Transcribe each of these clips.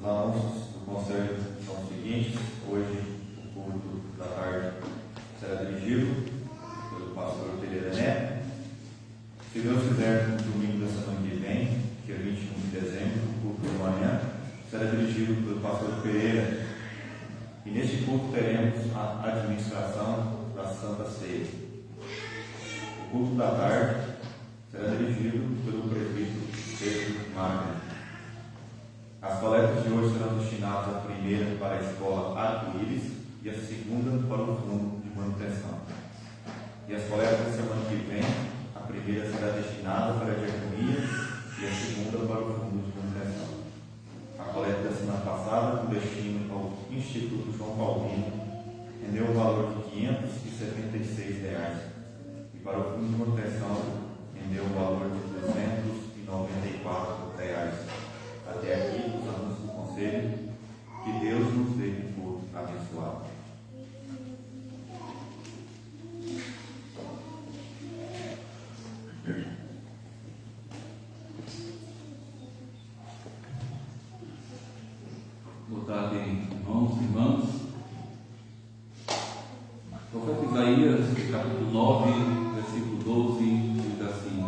Os anúncios do Conselho são os seguintes. Hoje, o culto da tarde será dirigido pelo pastor Pereira Neto. Se Deus quiser, no domingo da semana que vem, que é 21 de dezembro, o culto de manhã será dirigido pelo pastor Pereira. E neste culto teremos a administração da Santa Ceia. O culto da tarde será dirigido pelo presbítero Pedro Magno. As coletas de hoje serão destinadas, a primeira para a escola Arco-Íris e a segunda para o fundo de manutenção. E as coletas da semana que vem, a primeira será destinada para a diaconia e a segunda para o fundo de manutenção. A coleta da semana passada, com destino ao Instituto João Paulino, rendeu o valor de R$ 576. E para o fundo de manutenção, rendeu o valor de R$ 294. Até aqui, os anúncios do Conselho. Que Deus nos dê um culto abençoado. Boa tarde, irmãos e irmãs. O profeta Isaías, capítulo 9, versículo 12, diz assim: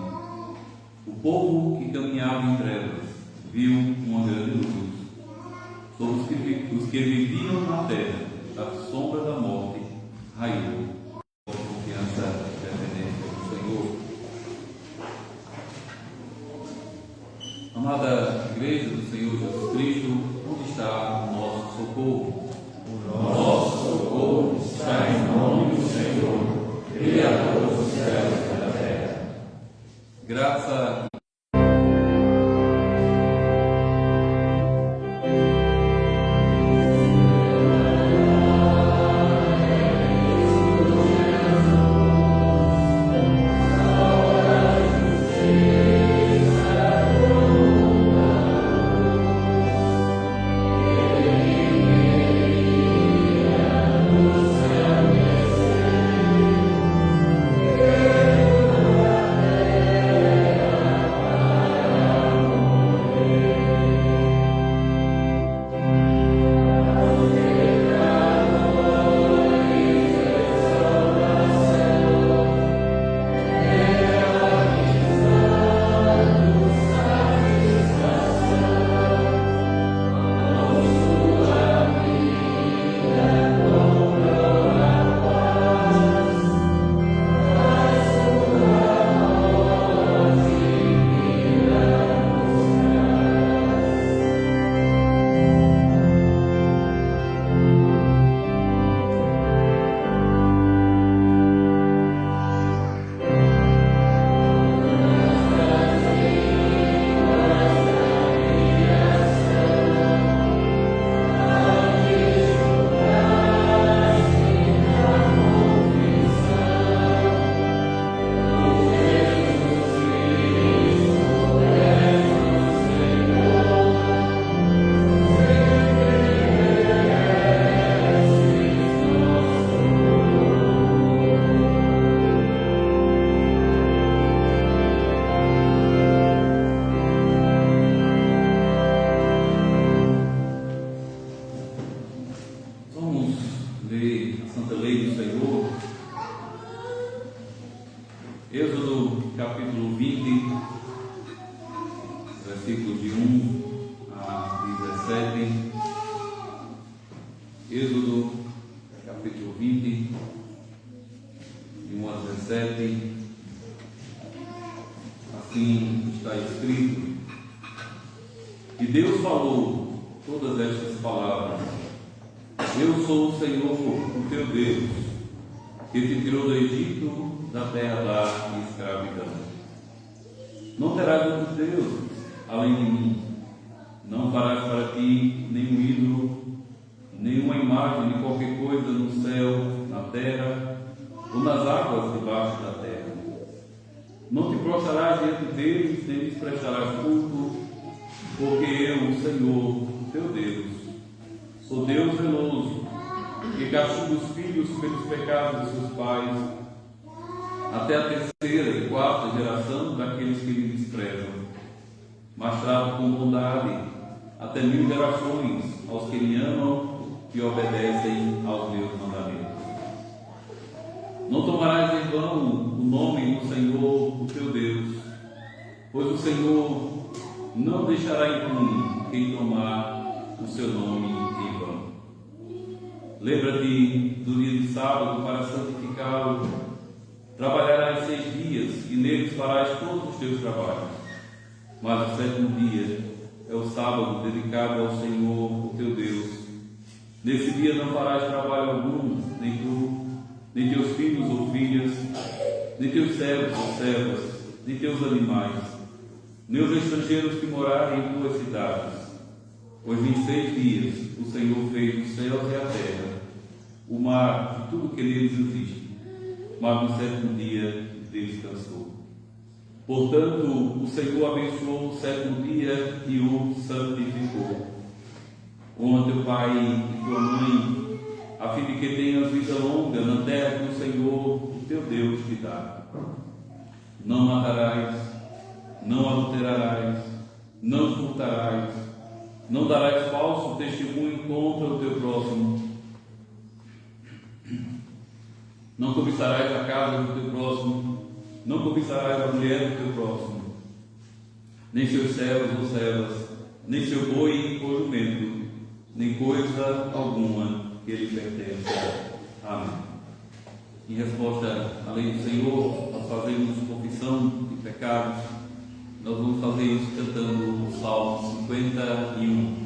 O povo que caminhava em trevas viu uma grande luz. Sobre os que viviam na terra, da sombra da morte, raiou. Com confiança e dependência do Senhor. Amada Igreja do Senhor Jesus Cristo, onde está o nosso socorro? O nosso socorro está em nome do Senhor, Criador dos céus e da terra. Graça Êxodo capítulo 20, versículos de 1 a 17. Êxodo capítulo 20, de 1 a 17. Assim está escrito: E Deus falou todas estas palavras: Eu sou o Senhor, o teu Deus, que te tirou do Egito, da terra da escravidão. Não terás outros deuses além de mim. Não farás para ti nenhum ídolo, nenhuma imagem de qualquer coisa no céu, na terra ou nas águas debaixo da terra. Não te prostrarás diante deles, nem lhes prestarás culto, porque eu, o Senhor, teu Deus, sou Deus zeloso, que castiga os filhos pelos pecados de seus pais, até a terceira e quarta geração daqueles que lhe desprezam. Mas trato com bondade até 1000 gerações aos que me amam e obedecem aos meus mandamentos. Não tomarás em vão o nome do Senhor, o teu Deus, pois o Senhor não deixará impune quem tomar o seu nome em vão. Lembra-te do dia de sábado para santificá-lo. Trabalharás 6 dias e neles farás todos os teus trabalhos. Mas o 7º dia é o sábado dedicado ao Senhor, o teu Deus. Nesse dia não farás trabalho algum, nem tu, nem teus filhos ou filhas, nem teus servos ou servas, nem teus animais, nem os estrangeiros que morarem em tuas cidades. Pois em 6 dias o Senhor fez os céus e a terra, o mar e tudo que neles existe, mas no 7º dia descansou. Portanto, o Senhor abençoou o 7º dia e o santificou. Honra teu pai e tua mãe, a fim de que tenhas vida longa na terra que o Senhor, o teu Deus, te dá. Não matarás, não adulterarás, não furtarás, não darás falso testemunho contra o teu próximo, não cobiçarás a casa do teu próximo, não cobiçarás a mulher do teu próximo, nem seus servos ou servas, nem seu boi ou jumento, nem coisa alguma que lhe pertença. Amém. Em resposta à lei do Senhor, nós fazemos confissão de pecados. Nós vamos fazer isso cantando o Salmo 51.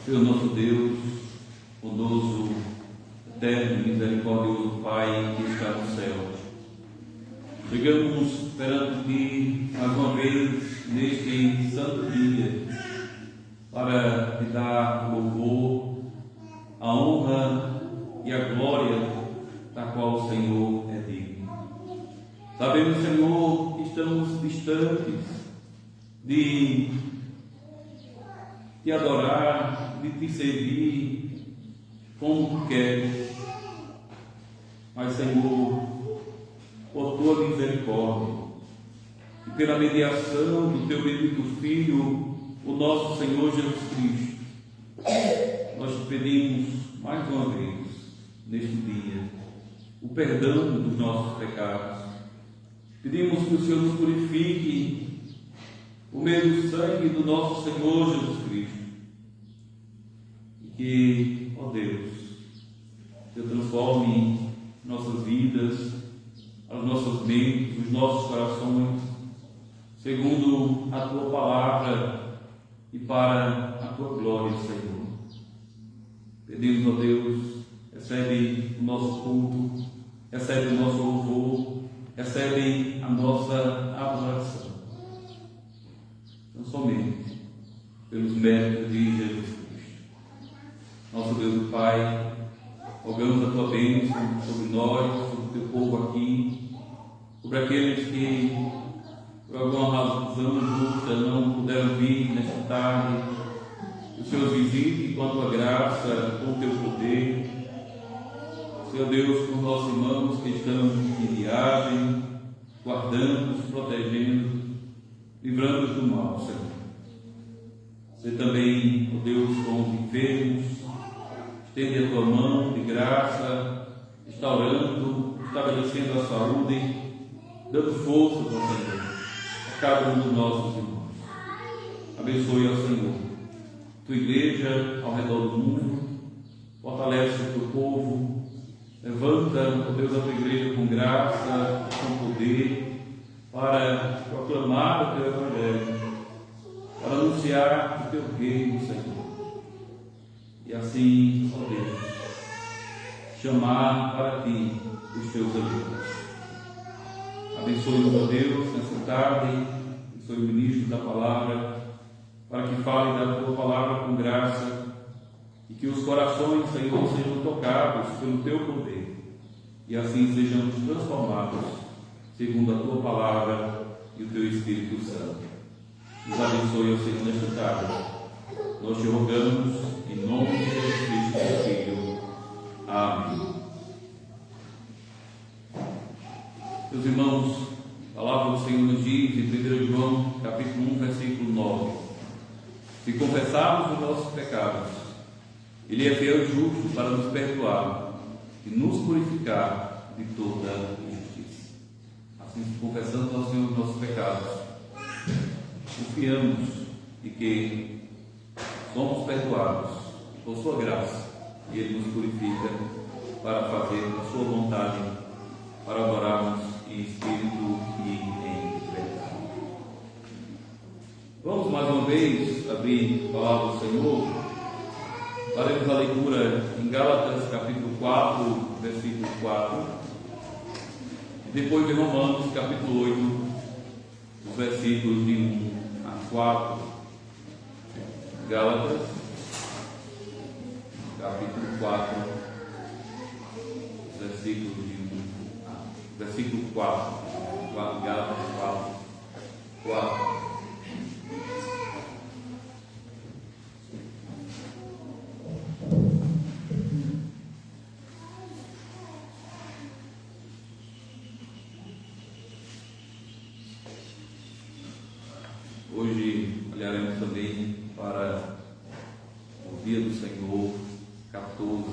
Senhor nosso Deus, bondoso, eterno e misericordioso Pai que está no céu, chegamos perante Ti mais uma vez neste santo dia para Te dar o louvor, a honra e a glória da qual o Senhor é digno. Sabemos, Senhor, que estamos distantes de Te adorar, de Te servir como Tu queres, mas, Senhor, por Tua misericórdia e pela mediação do Teu bendito Filho, o nosso Senhor Jesus Cristo, nós Te pedimos mais uma vez, neste dia, o perdão dos nossos pecados. Pedimos que o Senhor nos purifique por meio do sangue do nosso Senhor Jesus Cristo. E que, ó Deus, Deus transforme nossas vidas, as nossas mentes, os nossos corações, segundo a Tua palavra e para a Tua glória, Senhor. Pedimos, ó Deus, recebe o nosso culto, recebe o nosso louvor, recebe a nossa adoração. Não somente pelos méritos de Jesus Cristo. Nosso Deus e Pai, rogamos a Tua bênção sobre nós, sobre o Teu povo aqui, sobre aqueles que, por alguma razão justa, não puderam vir nesta tarde. O Senhor visite com a Tua graça, com o Teu poder. Senhor Deus, por nossos irmãos que estão em viagem, guardando, protegendo, livrando do mal, Senhor. Você também, ó Deus, com os enfermos, estende a Tua mão de graça, restaurando, estabelecendo a saúde, dando força, ó Senhor, a cada um dos nossos irmãos. Abençoe, ó Senhor, Tua igreja ao redor do mundo, fortalece o Teu povo, levanta, ó Deus, a Tua igreja com graça, com poder, para proclamar o Teu Evangelho, para anunciar o Teu reino, Senhor. E assim, ó Deus, chamar para Ti os Teus amigos. Abençoe-nos, ó Deus, nessa tarde, abençoe o ministro da palavra, para que fale da Tua palavra com graça, e que os corações, Senhor, sejam tocados pelo Teu poder, e assim sejamos transformados segundo a Tua palavra e o Teu Espírito Santo. Nos abençoe, ó Senhor, nesta tarde. Nós Te rogamos em nome de Jesus Cristo, Teu Filho. Amém. Meus irmãos, a palavra do Senhor nos diz em 1 João, capítulo 1, versículo 9: se confessarmos os nossos pecados, Ele é fiel e justo para nos perdoar e nos purificar de toda injustiça. Assim, confessando ao Senhor os nossos pecados, confiamos de que somos perdoados por Sua graça, e Ele nos purifica para fazer a Sua vontade, para adorarmos em espírito e em verdade. Vamos mais uma vez abrir a palavra do Senhor. Faremos a leitura em Gálatas, capítulo 4, versículo 4, e depois de Romanos, capítulo 8, os versículos de 1 a 4. Gálatas, capítulo 4, versículo de 1 a versículo 4. Gálatas 4. Hoje olharemos também para o dia do Senhor 14.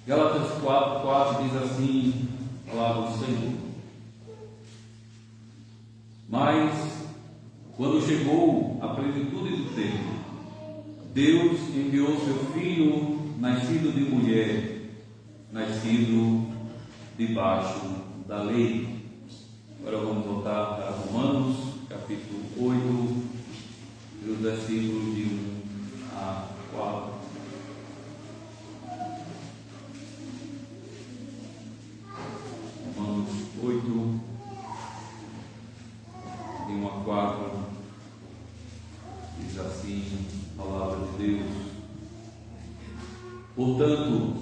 Gálatas 4 diz assim, a palavra do Senhor: mas quando chegou a plenitude do tempo, Deus enviou seu Filho, nascido de mulher, nascido debaixo da lei. Agora vamos voltar para Romanos, capítulo 8, dos versículos de 1 4. Romanos 8, de 1 a 4, diz assim a palavra de Deus: portanto,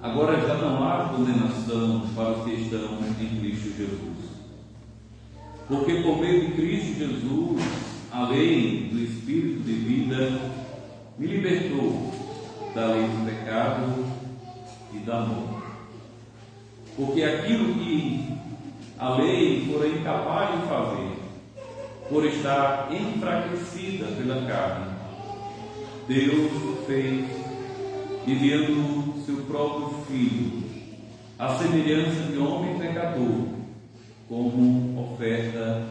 agora já não há condenação para os que estão em Cristo Jesus. Porque por meio de Cristo Jesus, a lei do Espírito de vida me libertou da lei do pecado e da morte. Porque aquilo que a lei fora incapaz de fazer, por estar enfraquecida pela carne, Deus o fez, enviando seu próprio Filho, à semelhança de homem pecador, como oferta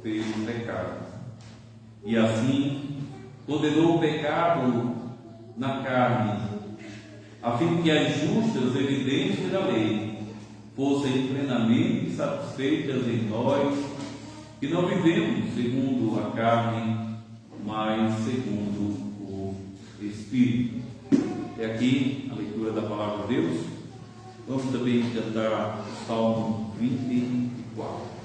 pelo pecado. E assim condenou o pecado na carne, a fim de que as justas evidências da lei fossem plenamente satisfeitas em nós, que não vivemos segundo a carne, mas segundo o Espírito. É aqui a leitura da palavra de Deus. Vamos também cantar o Salmo 24.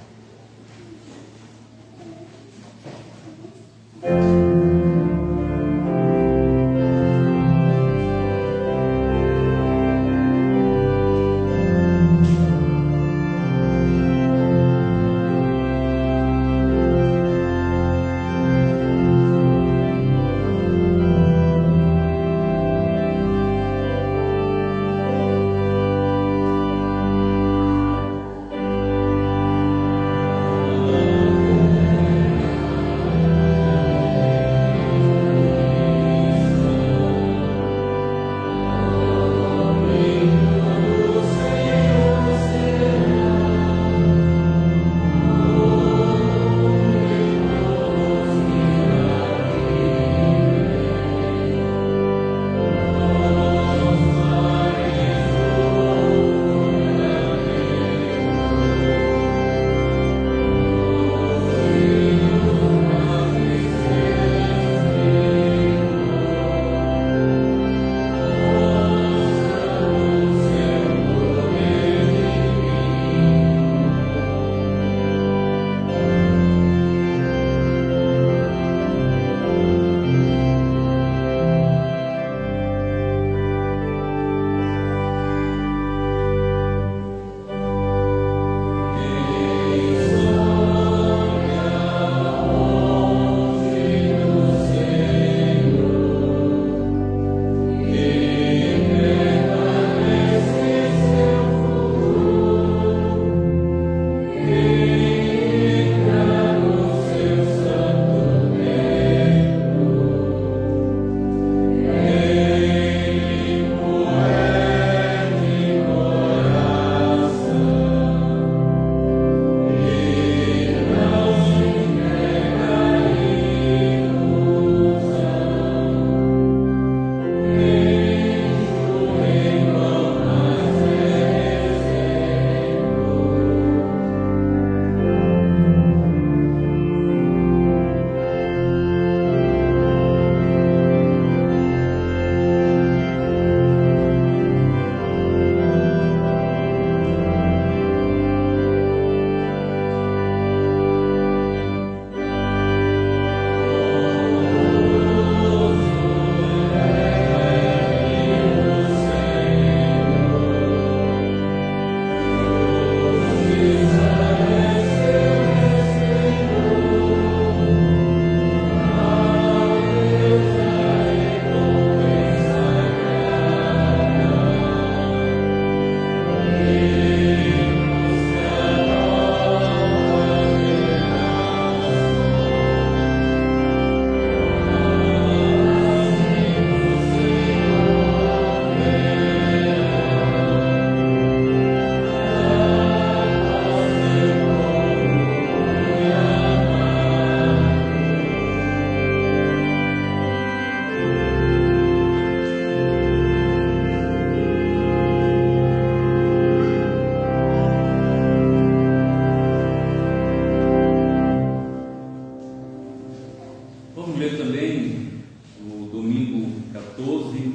no domingo 14,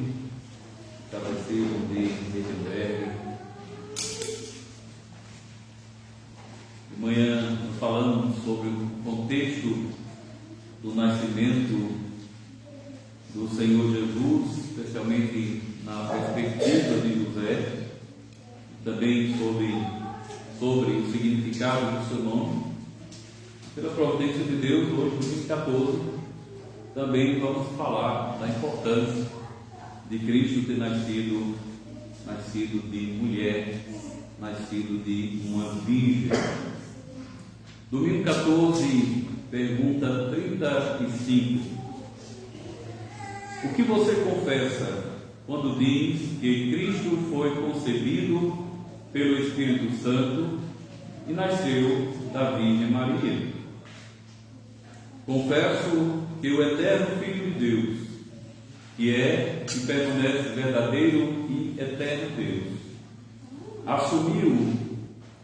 cabeceiro de Heidelberg. De manhã nós falamos sobre o contexto do nascimento do Senhor Jesus, especialmente na perspectiva de José, também sobre o significado do seu nome. Pela providência de Deus, hoje, no 2014, também vamos falar da importância de Cristo ter nascido de mulher, nascido de uma virgem. Domingo 14, pergunta 35. O que você confessa quando diz que Cristo foi concebido pelo Espírito Santo e nasceu da Virgem Maria? Confesso que o eterno Filho de Deus, que é e permanece verdadeiro e eterno Deus, assumiu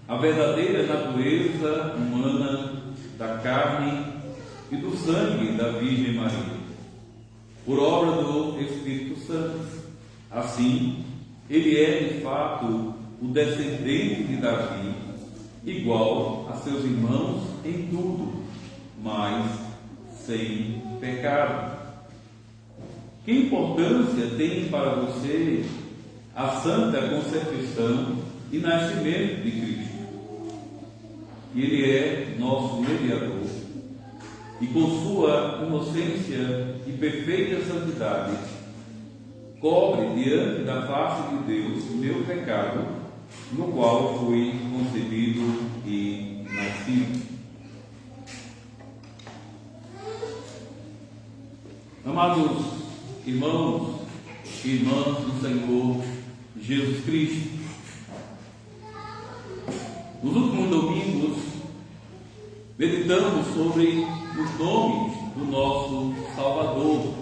a verdadeira natureza humana da carne e do sangue da Virgem Maria, por obra do Espírito Santo. Assim, ele é de fato o descendente de Davi, igual a seus irmãos em tudo, mas sem pecado. Que importância tem para você a santa concepção e nascimento de Cristo? Ele é nosso mediador e, com sua inocência e perfeita santidade, cobre diante da face de Deus meu pecado, no qual fui concebido e nascido. Amados irmãos e irmãs do Senhor Jesus Cristo, nos últimos domingos meditamos sobre os nomes do nosso Salvador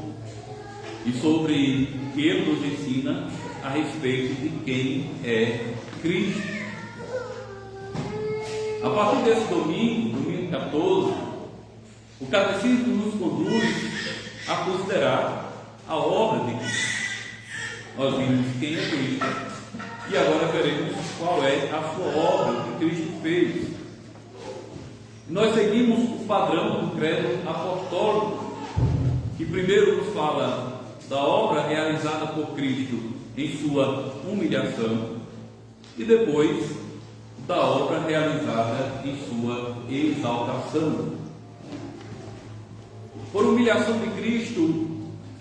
e sobre o que ele nos ensina a respeito de quem é Cristo. A partir desse domingo 14, o Catecismo nos conduz a considerar a obra de Cristo. Nós vimos quem é Cristo e agora veremos qual é a sua obra que Cristo fez. Nós seguimos o padrão do credo apostólico, que primeiro nos fala da obra realizada por Cristo em sua humilhação e depois da obra realizada em sua exaltação. Por humilhação de Cristo,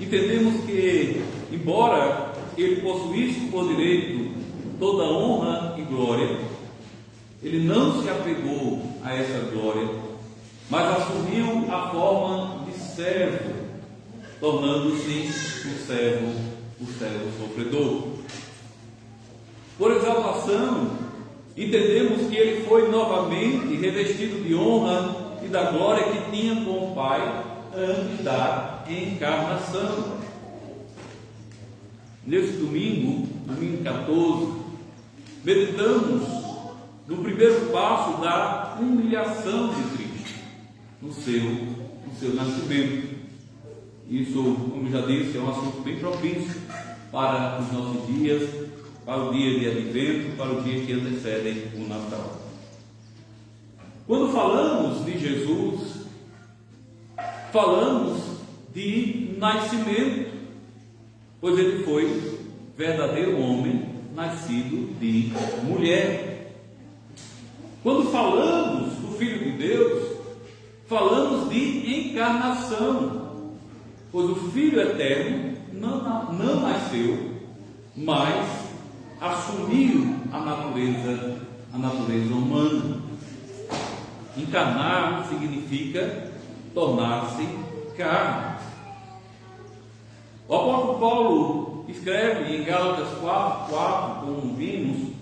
entendemos que, embora ele possuísse por direito toda honra e glória, ele não se apegou a essa glória, mas assumiu a forma de servo, tornando-se o servo sofredor. Por exaltação, entendemos que ele foi novamente revestido de honra e da glória que tinha com o Pai antes da encarnação. Nesse domingo 14, meditamos no primeiro passo da humilhação de Cristo, no seu nascimento. Isso, como já disse, é um assunto bem propício para os nossos dias, para o dia de Advento, para o dia que antecede o Natal. Quando falamos de Jesus, falamos de nascimento, pois ele foi verdadeiro homem, nascido de mulher. Quando falamos do Filho de Deus, falamos de encarnação, pois o Filho eterno não nasceu, mas assumiu a natureza humana. Encarnar significa tornar-se carne. O apóstolo Paulo escreve em Gálatas 4:4, como vimos: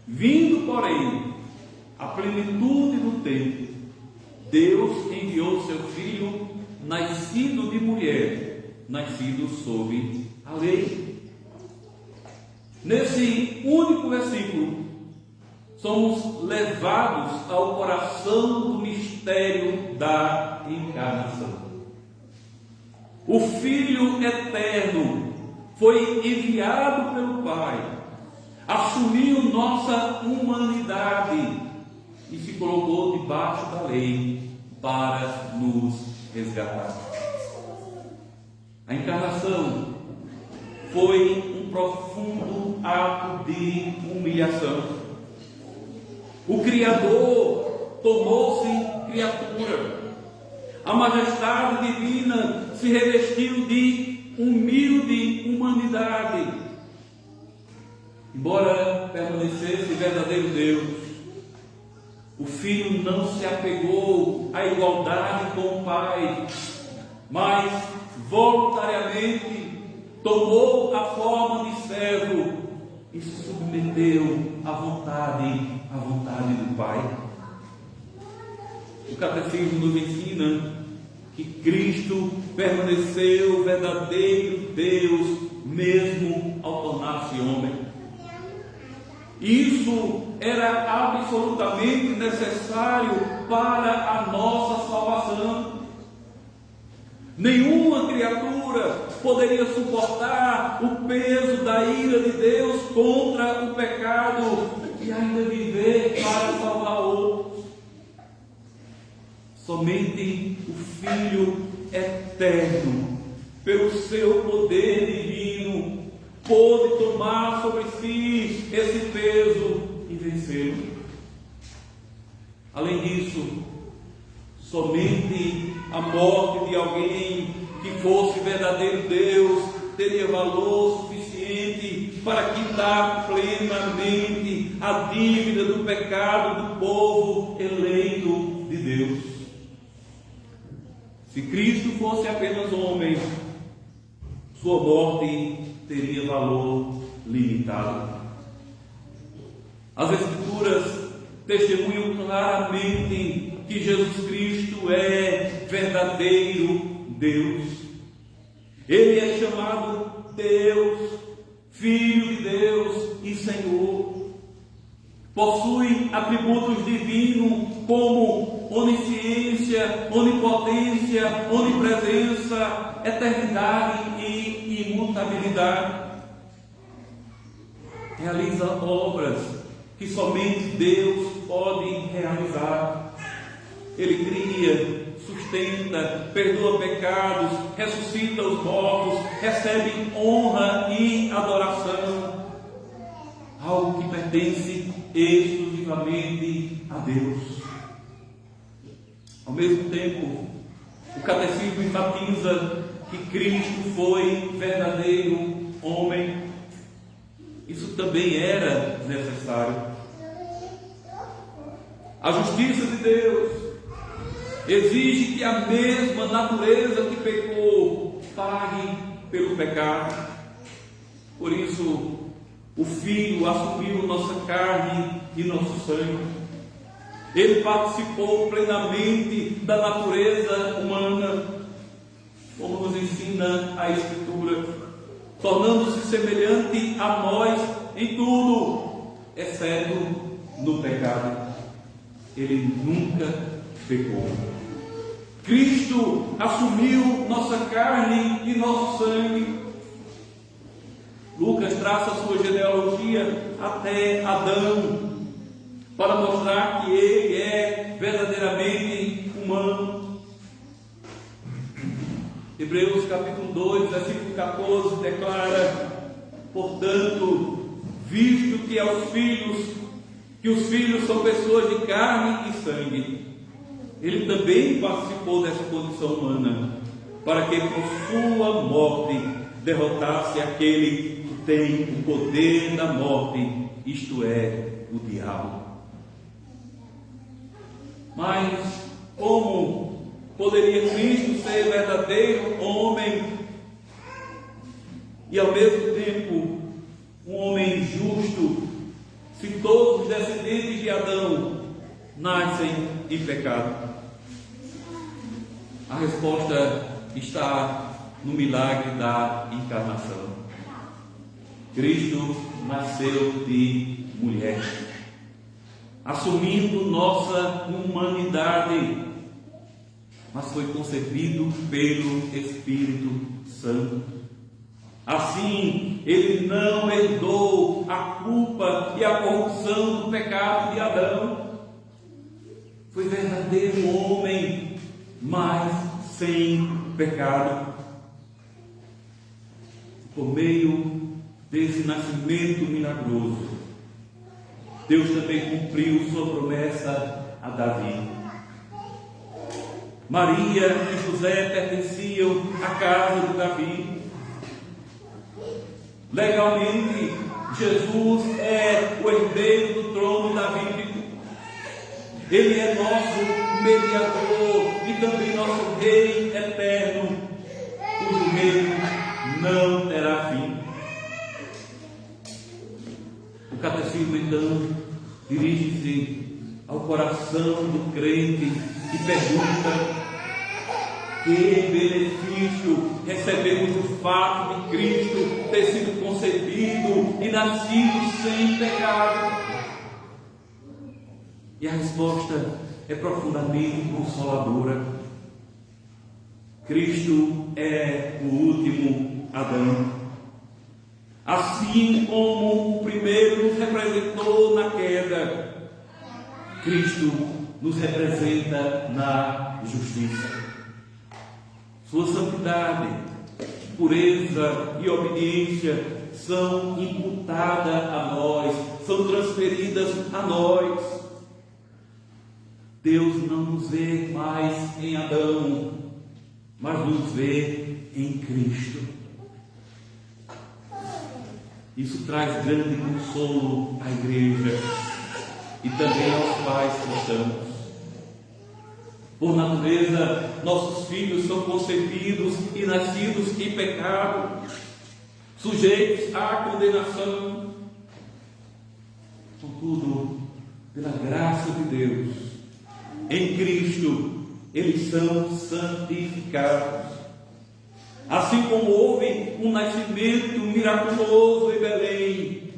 vindo, porém, a plenitude do tempo, Deus enviou seu Filho, nascido de mulher, nascido sob a lei. Nesse único versículo, somos levados ao coração do mistério da encarnação. O Filho eterno foi enviado pelo Pai, assumiu nossa humanidade e se colocou debaixo da lei para nos resgatar. A encarnação foi um profundo ato de humilhação. O Criador tornou-se criatura. A majestade divina se revestiu de humilde humanidade. Embora permanecesse verdadeiro Deus, o Filho não se apegou à igualdade com o Pai, mas voluntariamente tomou a forma de servo e se submeteu à vontade do Pai. O Catecismo nos ensina que Cristo permaneceu verdadeiro Deus mesmo ao tornar-se homem. Isso era absolutamente necessário para a nossa salvação. Nenhuma criatura poderia suportar o peso da ira de Deus contra o pecado e ainda viver para salvar outros. Somente o Filho eterno, pelo seu poder divino, pôde tomar sobre si esse peso e vencê-lo. Além disso, somente a morte de alguém que fosse verdadeiro Deus teria valor suficiente para quitar plenamente a dívida do pecado do povo eleito de Deus. Se Cristo fosse apenas homem, sua morte teria valor limitado. As Escrituras testemunham claramente que Jesus Cristo é verdadeiro Deus. Ele é chamado Deus, Filho de Deus e Senhor. Possui atributos divinos como onisciência, onipotência, onipresença, eternidade e imutabilidade. Realiza obras que somente Deus pode realizar. Ele cria, sustenta, perdoa pecados, ressuscita os mortos, recebe honra e adoração, algo que pertence exclusivamente a Deus. Ao mesmo tempo, o Catecismo enfatiza que Cristo foi verdadeiro homem. Isso também era necessário. A justiça de Deus exige que a mesma natureza que pecou pague pelo pecado. Por isso, o Filho assumiu nossa carne e nosso sangue. Ele participou plenamente da natureza humana, como nos ensina a Escritura, tornando-se semelhante a nós em tudo, exceto no pecado. Ele nunca pecou. Cristo assumiu nossa carne e nosso sangue. Lucas traça a sua genealogia até Adão, para mostrar que ele é verdadeiramente humano. Hebreus capítulo 2, versículo 14 declara: portanto, visto que os filhos são pessoas de carne e sangue, ele também participou dessa condição humana, para que por sua morte derrotasse aquele que tem o poder da morte, isto é, o diabo. Mas como poderia Cristo ser verdadeiro homem e ao mesmo tempo um homem justo, se todos os descendentes de Adão nascem em pecado? A resposta está no milagre da encarnação. Cristo nasceu de mulher, assumindo nossa humanidade. mas foi concebido pelo Espírito Santo. Assim, ele não herdou a culpa e a corrupção do pecado de Adão. Foi verdadeiro homem, mas sem pecado. Por meio desse nascimento milagroso, Deus também cumpriu sua promessa a Davi. Maria e José pertenciam à casa de Davi. Legalmente, Jesus é o herdeiro do trono davídico. Ele é nosso mediador e também nosso rei eterno, cujo reino não terá fim. O catecismo, então, dirige-se ao coração do crente e pergunta: que benefício recebemos do fato de Cristo ter sido concebido e nascido sem pecado? E a resposta é profundamente consoladora. Cristo é o último Adão. Assim como o primeiro nos representou na queda, Cristo nos representa na justiça. Sua santidade, pureza e obediência são imputadas a nós, são transferidas a nós. Deus não nos vê mais em Adão, mas nos vê em Cristo. Isso traz grande consolo à igreja e também aos pais cristãos. Por natureza, nossos filhos são concebidos e nascidos em pecado, sujeitos à condenação. Contudo, pela graça de Deus, em Cristo, eles são santificados. Assim como houve um nascimento miraculoso em Belém,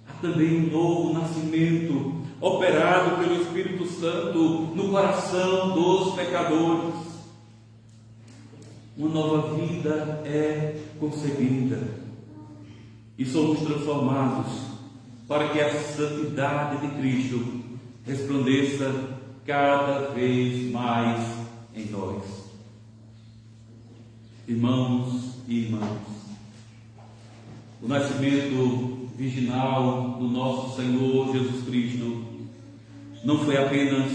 há também um novo nascimento operado pelo Espírito Santo no coração dos pecadores. Uma nova vida é concebida e somos transformados para que a santidade de Cristo resplandeça cada vez mais em nós. Irmãos e irmãs, o nascimento virginal do nosso Senhor Jesus Cristo não foi apenas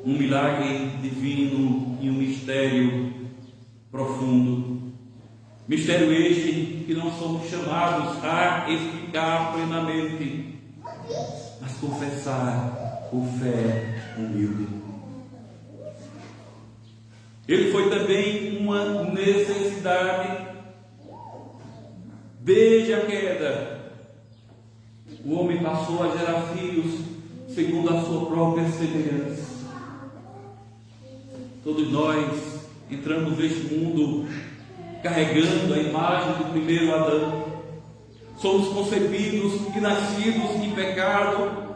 um milagre divino e um mistério profundo. Mistério este que não somos chamados a explicar plenamente, mas confessar com fé humilde. Ele foi também uma necessidade. Desde a queda, o homem passou a gerar filhos segundo a sua própria semelhança. Todos nós entramos neste mundo carregando a imagem do primeiro Adão. Somos concebidos e nascidos em pecado,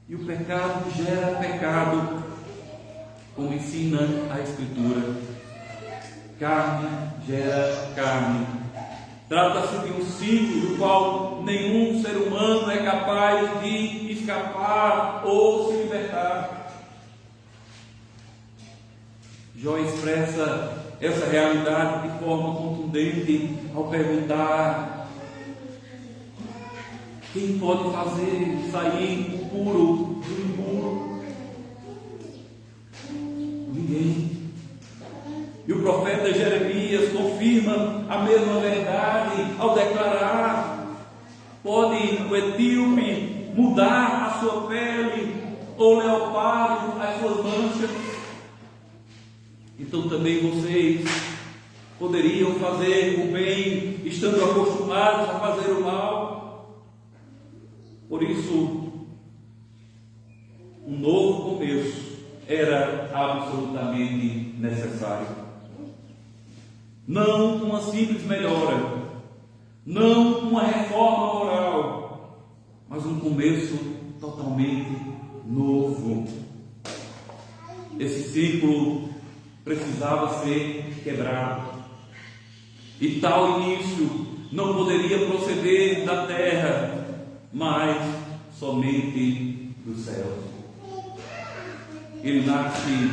e o pecado gera pecado, como ensina a Escritura. Carne gera carne. Trata-se de um ciclo do qual nenhum ser humano é capaz de escapar ou se libertar. Jó expressa essa realidade de forma contundente ao perguntar: quem pode fazer sair o puro do impuro? Ninguém. E o profeta Jeremias confirma a mesma verdade ao declarar: pode o etíope mudar a sua pele, ou o leopardo as suas manchas? Então também vocês poderiam fazer o bem estando acostumados a fazer o mal. Por isso, um novo começo era absolutamente necessário. Não uma simples melhora, não uma reforma moral, mas um começo totalmente novo. Esse ciclo precisava ser quebrado. E tal início não poderia proceder da terra, mas somente do céu. Ele nasce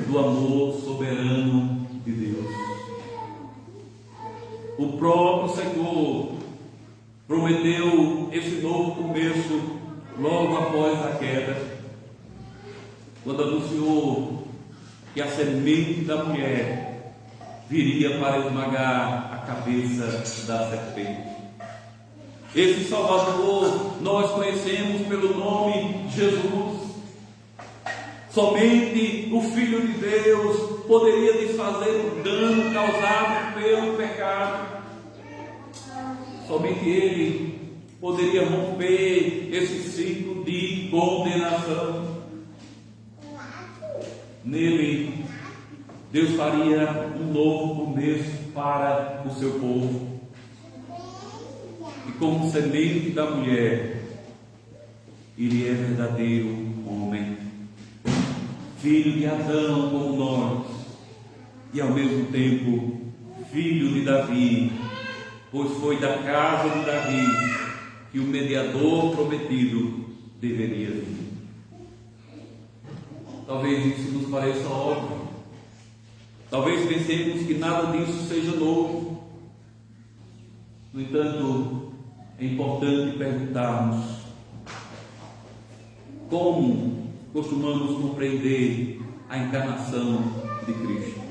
do amor soberano de Deus. O próprio Senhor prometeu esse novo começo logo após a queda, quando anunciou que a semente da mulher viria para esmagar a cabeça da serpente. Esse Salvador nós conhecemos pelo nome Jesus. Somente o Filho de Deus poderia desfazer o dano causado pelo pecado. Somente Ele poderia romper esse ciclo de condenação. Nele, Deus faria um novo começo para o seu povo. E como semente da mulher, Ele é verdadeiro homem, filho de Adão como nós, e ao mesmo tempo filho de Davi, pois foi da casa de Davi que o mediador prometido deveria vir. Talvez isso nos pareça óbvio, talvez pensemos que nada disso seja novo. No entanto, é importante perguntarmos como costumamos compreender a encarnação de Cristo.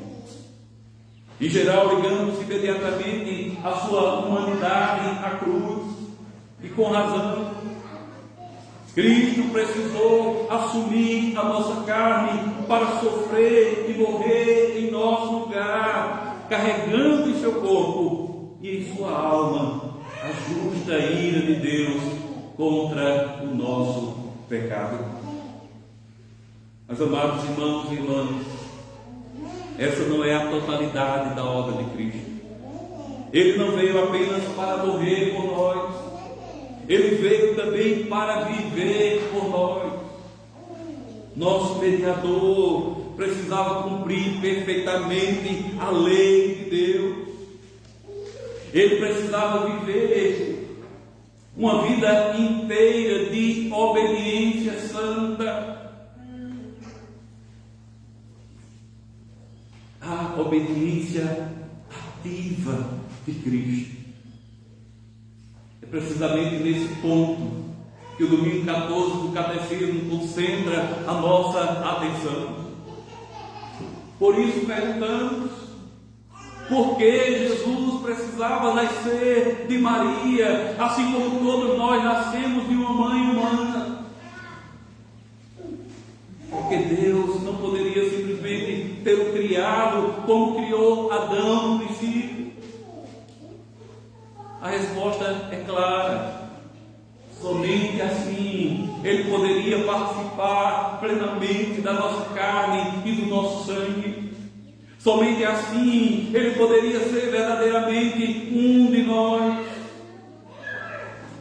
Em geral, ligamos imediatamente a sua humanidade à cruz, e com razão. Cristo precisou assumir a nossa carne para sofrer e morrer em nosso lugar, carregando em seu corpo e em sua alma a justa ira de Deus contra o nosso pecado. Mas, amados irmãos e irmãs, essa não é a totalidade da obra de Cristo. Ele não veio apenas para morrer por nós, Ele veio também para viver por nós. Nosso mediador precisava cumprir perfeitamente a lei de Deus. Ele precisava viver uma vida inteira de obediência santa. A obediência ativa de Cristo. É precisamente nesse ponto que o domingo 14 do Catecismo concentra a nossa atenção. Por isso perguntamos, por que Jesus precisava nascer de Maria, assim como todos nós nascemos de uma mãe humana? Porque Deus não poderia simplesmente ter o criado como criou Adão no princípio. A resposta é clara. Somente assim Ele poderia participar plenamente da nossa carne e do nosso sangue. Somente assim Ele poderia ser verdadeiramente um de nós.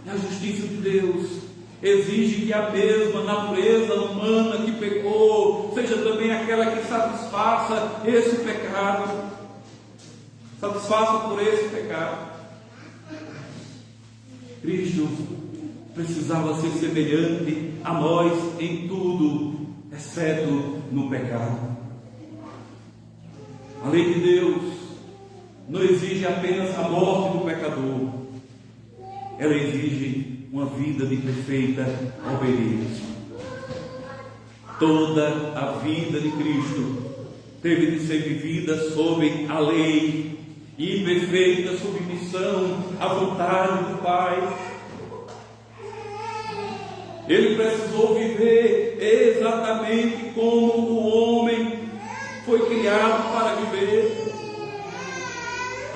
E a justiça de Deus exige que a mesma natureza humana que pecou seja também aquela que satisfaça esse pecado. Satisfaça por esse pecado. Cristo precisava ser semelhante a nós em tudo, exceto no pecado. A lei de Deus não exige apenas a morte do pecador, ela exige uma vida de perfeita obediência. Toda a vida de Cristo teve de ser vivida sob a lei e perfeita submissão à vontade do Pai. Ele precisou viver exatamente como o homem foi criado para viver,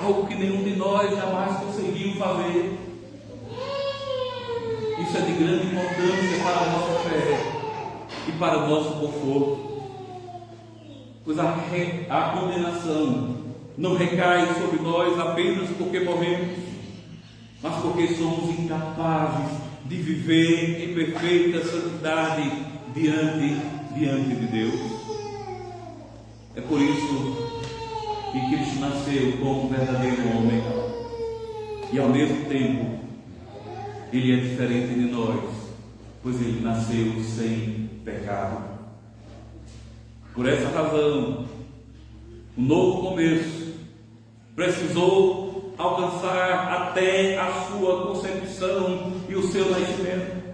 algo que nenhum de nós jamais conseguiu fazer. Isso é de grande importância para a nossa fé e para o nosso conforto, pois a condenação não recai sobre nós apenas porque morremos, mas porque somos incapazes de viver em perfeita santidade diante de Deus. É por isso que Cristo nasceu como um verdadeiro homem e ao mesmo tempo Ele é diferente de nós, pois Ele nasceu sem pecado. Por essa razão, o novo começo precisou alcançar até a sua concepção e o seu nascimento.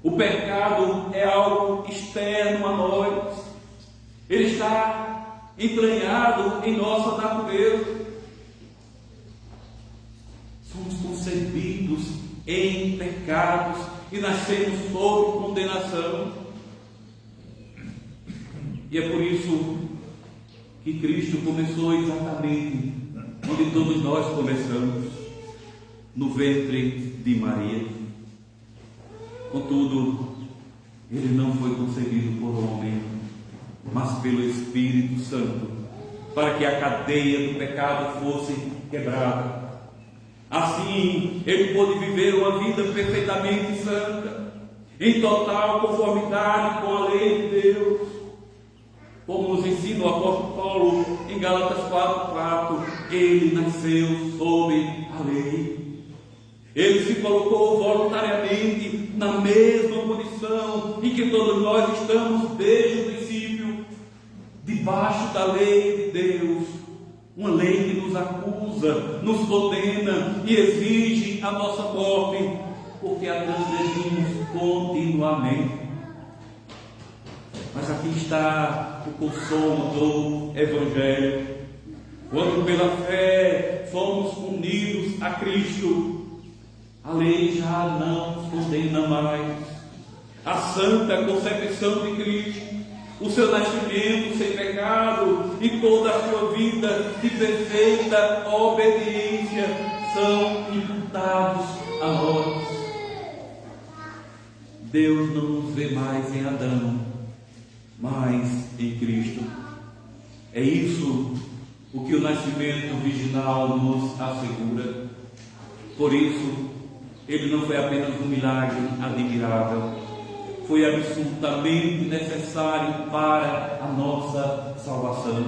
O pecado é algo externo a nós. Ele está entranhado em nossa natureza. Somos concebidos em pecados e nascemos sob condenação. E é por isso que Cristo começou exatamente onde todos nós começamos, no ventre de Maria. Contudo, Ele não foi concebido por homem, mas pelo Espírito Santo, para que a cadeia do pecado fosse quebrada. Assim, Ele pôde viver uma vida perfeitamente santa, em total conformidade com a lei de Deus. Como nos ensina o apóstolo Paulo em Gálatas 4:4, Ele nasceu sob a lei. Ele se colocou voluntariamente na mesma condição em que todos nós estamos desde o princípio, debaixo da lei de Deus, uma lei que nos acusa, nos condena e exige a nossa morte, porque a transgredimos continuamente. Mas aqui está o consolo do Evangelho. Quando pela fé somos unidos a Cristo, a lei já não nos condena mais. A santa concepção de Cristo, o seu nascimento sem pecado e toda a sua vida de perfeita obediência são imputados a nós. Deus não nos vê mais em Adão, mas em Cristo. É isso o que o nascimento virginal nos assegura. Por isso, ele não foi apenas um milagre admirável, foi absolutamente necessário para a nossa salvação.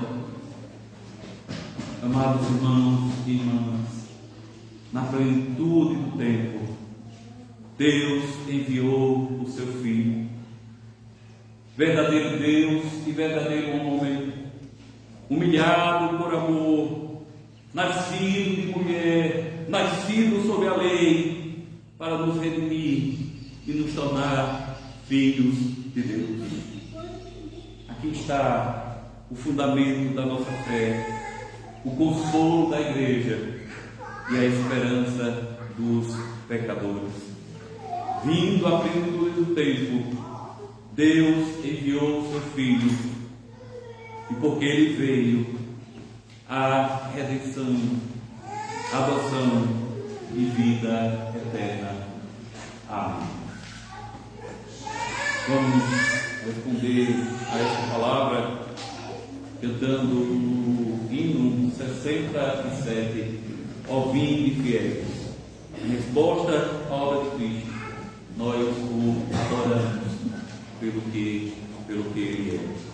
Amados irmãos e irmãs, na plenitude do tempo, Deus enviou o seu Filho, verdadeiro Deus e verdadeiro homem, humilhado por amor, nascido de mulher, nascido sob a lei, para nos redimir e nos tornar filhos de Deus. Aqui está o fundamento da nossa fé, o consolo da igreja e a esperança dos pecadores. Vindo à plenitude do tempo, Deus enviou o seu Filho, e porque Ele veio, a redenção, a adoção e vida eterna. Amém. Vamos responder a esta palavra cantando o hino 67, Ó vinde fiéis. Em resposta à obra de Cristo, nós o adoramos pelo que Ele é.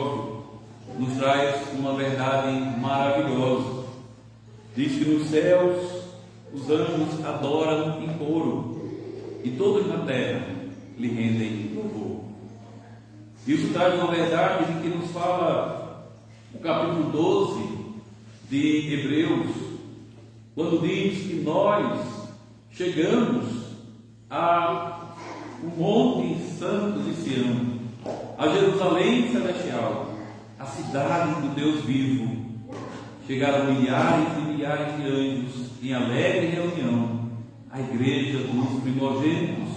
estrofe nos traz uma verdade maravilhosa. Diz que nos céus os anjos adoram em coro e todos na terra lhe rendem louvor. Isso traz uma verdade de que nos fala o capítulo 12 de Hebreus, quando diz que nós chegamos a um monte santo de Sião, a Jerusalém celestial, a cidade do Deus vivo. Chegaram milhares e milhares de anjos em alegre reunião, a igreja dos primogênitos,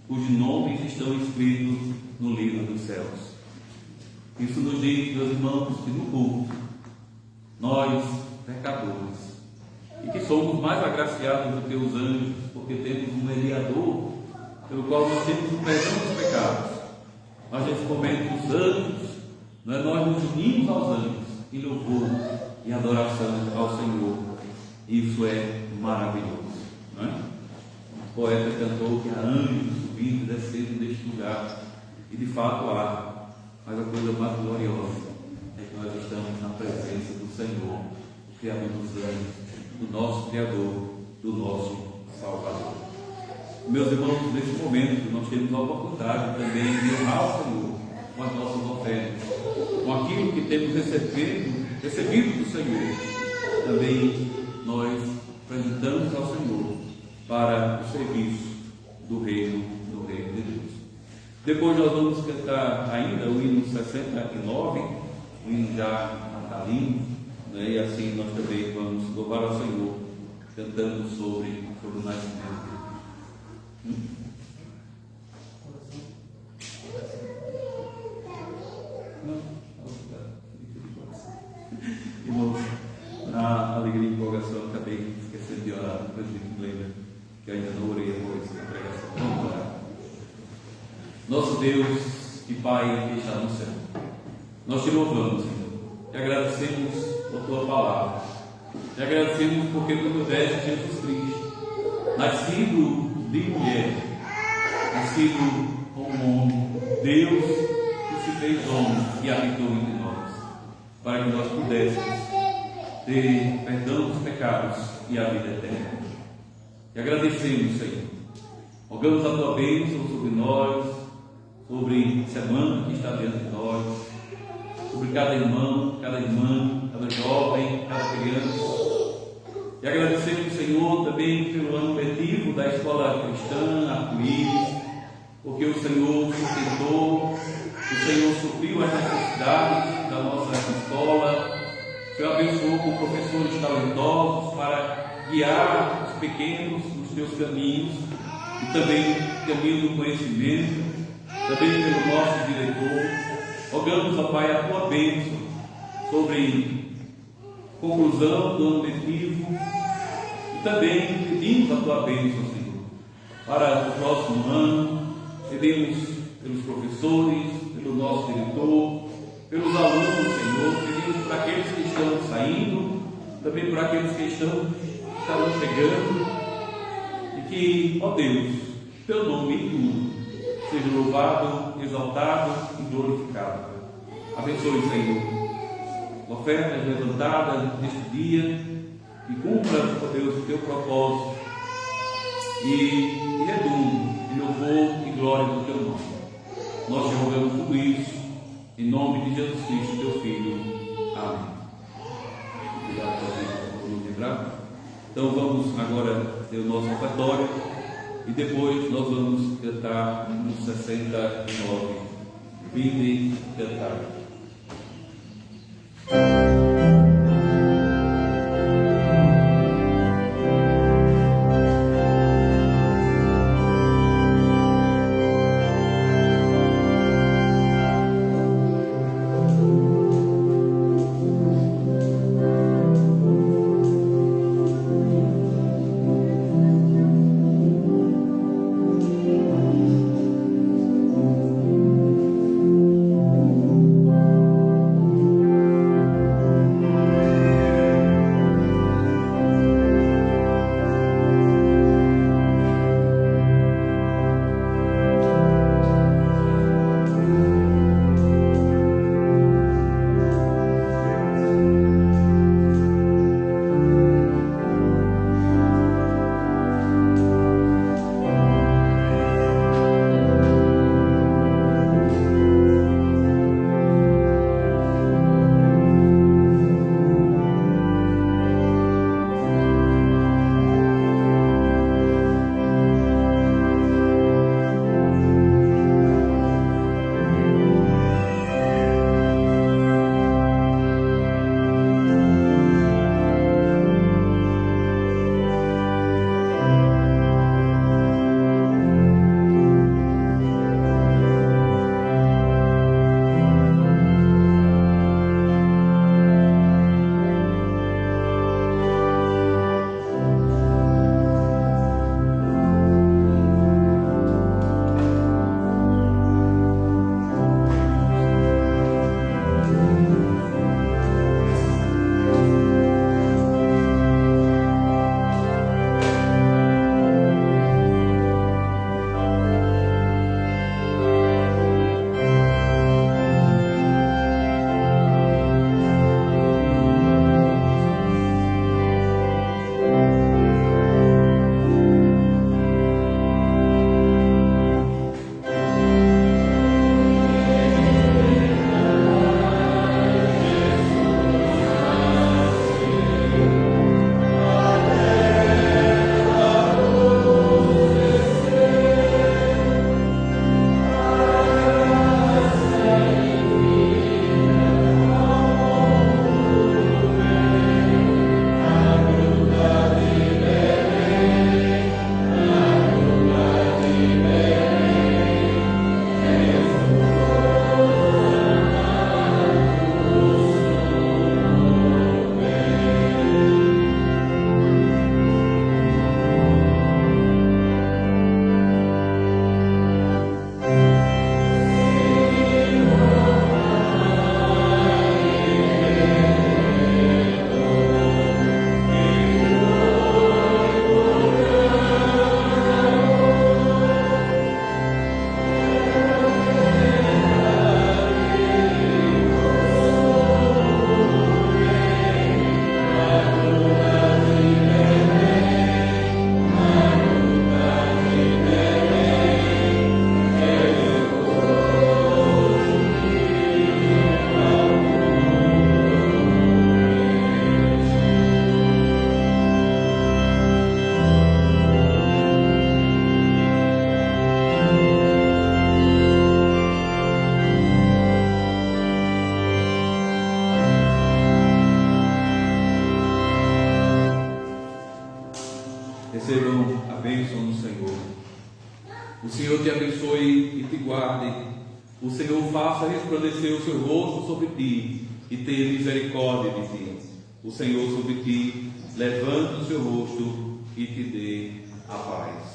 cujos nomes estão escritos no livro dos céus. Isso nos diz, meus irmãos, que no culto, nós, pecadores, e que somos mais agraciados do que os anjos, porque temos um mediador pelo qual nós temos o perdão dos pecados. Mas nesse momento os anjos, nós nos unimos aos anjos em louvor e adoração ao Senhor. Isso é maravilhoso, não é? O poeta cantou que há anjos subindo e descendo deste lugar, e de fato há, mas a coisa mais gloriosa é que nós estamos na presença do Senhor, o Criador dos anjos, do nosso Criador, do nosso Salvador. Meus irmãos, nesse momento nós temos a oportunidade também de honrar o Senhor com as nossas ofertas, com aquilo que temos recebido do Senhor. Também nós apresentamos ao Senhor para o serviço do reino de Deus. Depois nós vamos cantar ainda o hino 69, o hino já natalino, né? E assim nós também vamos louvar ao Senhor, cantando sobre o nascimento dele. Irmãos, na alegria e empolgação, acabei esquecendo de orar, depois me lembra que eu ainda não orei depois da pregação. Vamos orar. Nosso Deus e Pai que está no céu, nós te louvamos, Senhor, te agradecemos por tua palavra, te agradecemos porque tu nos deste Jesus Cristo, nascido de mulher, nascido como homem, Deus que se fez homem e habitou entre nós, para que nós pudéssemos ter perdão dos pecados e a vida eterna. Te agradecemos, Senhor, rogamos a tua bênção sobre nós, sobre a semana que está diante de nós, sobre cada irmão, cada irmã, cada jovem, cada criança. E agradecemos, Senhor, também pelo ano letivo da escola cristã, Arco-Íris, porque o Senhor sustentou, o Senhor supriu as necessidades da nossa escola, o Senhor abençoou com professores talentosos para guiar os pequenos nos teus caminhos, e também caminho do conhecimento, também pelo nosso diretor. Rogamos, ó Pai, a tua bênção sobre conclusão do ano letivo, e também pedimos a tua bênção, Senhor, para o próximo ano. Pedimos pelos professores, pelo nosso diretor, pelos alunos, Senhor. Pedimos por aqueles que estão saindo, também por aqueles que estarão chegando, e que, ó Deus, teu nome em tudo seja louvado, exaltado e glorificado. Abençoe, Senhor, ofertas levantadas neste dia, e cumpra, ó Deus, o teu propósito e redunde em louvor e glória do teu nome. Nós te rogamos tudo isso em nome de Jesus Cristo, teu Filho. Amém. Obrigado por nos lembrar. Então vamos agora ter o nosso ofertório e depois nós vamos cantar no 69. Vinde cantar. Recebam a bênção do Senhor. O Senhor te abençoe e te guarde. O Senhor faça resplandecer o seu rosto sobre ti e tenha misericórdia de ti. O Senhor sobre ti levante o seu rosto e te dê a paz.